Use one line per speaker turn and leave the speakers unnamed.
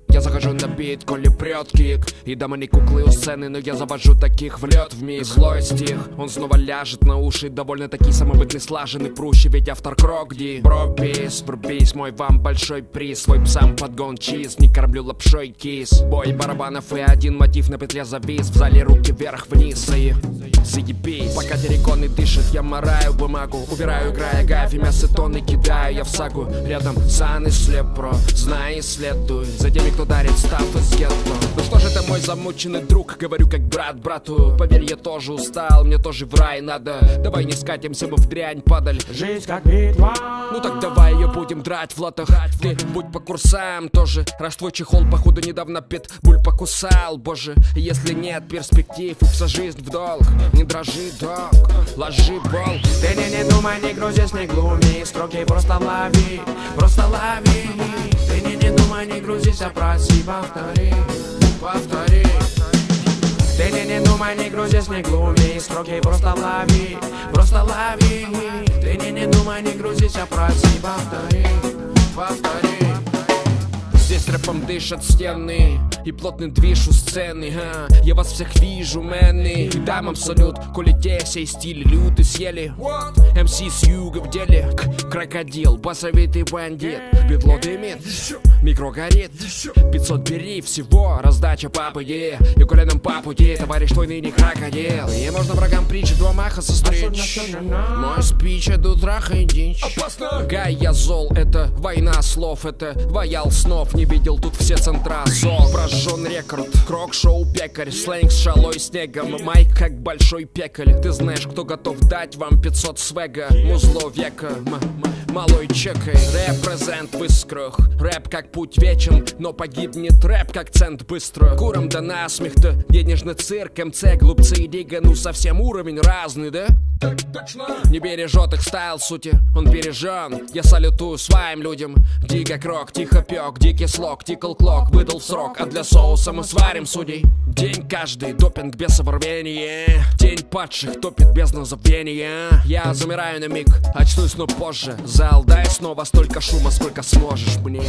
Я захожу на бит, коли прет кик. И дома не куклы у сцены, но я завожу таких в лед вмиг. Злой стих, он снова ляжет на уши. Довольно-таки самобытный, слаженный, прущий, ведь автор крокди. Бро-бис, врубись, мой вам большой приз. Свой псам подгон чиз, не кормлю лапшой кис. Бой барабанов и один мотив на петле завис. В зале руки вверх-вниз и заебись. Пока терриконы дышит, я мораю бумагу. Убираю, играя гайф, и мясо тонны кидаю я в сагу. Рядом сан и слепро, знай и следуй за теми, кто дарит статус гетто. Ну что же ты, мой замученный друг, говорю как брат брату. Поверь, я тоже устал, мне тоже в рай надо. Давай не скатимся, мы в дрянь падаль.
Жизнь как битва.
Ну так давай ее будем драть в лотах. Ты будь по курсам тоже. Раз твой чехол, походу, недавно питбуль покусал. Боже, если нет перспектив и вся жизнь в долг, не дрожи, дог, ложи болт.
Ты не думай, не грузись, не глуми. Строки просто лови, просто лови. Ты не думай, не грузись, а проси, повтори, повтори. Ты не думай, не грузись, не глуми. Строки просто лови, просто лови. Ты не думай, не грузись, а проси, повтори, повтори.
Здесь рэпом дышат стены и плотный движ у сцены. Я вас всех вижу, мэнны. И дамам салют, коли те сей стили люты съели. МС с юга в деле, крокодил, басовитый бандит. Бедло дымит, микро горит, 500 бери всего, раздача по пути. И коленом по пути, товарищ твой ныне крокодил. И можно врагам притчи два маха состричь. Мой спич, это траха и дичь. Гай, я зол, это война слов, это воял снов. Не видел тут все центра зол. Прожжен рекорд, крок-шоу пекарь. Сленг с шалой снегом, майк как большой пекаль. Ты знаешь, кто готов дать вам 500 свега. Музло века, малой чекай. Репрезент в искрах. Рэп как путь вечен, но погибнет рэп как цент быстро. Курам да насмех-то, денежный цирк. МЦ, глупцы и дига, ну совсем уровень разный, да?
Так точно.
Не бережет их стайл сути, он бережен. Я салютую своим людям. Дига крок, тихо пек, дикий слог, тикл клок, выдал в срок. А для соуса мы сварим судей. День каждый, допинг без рвения. День падших топит без забвения. Я замираю на миг, очнусь, но позже. Зал, дай снова столько шума, сколько сможешь мне.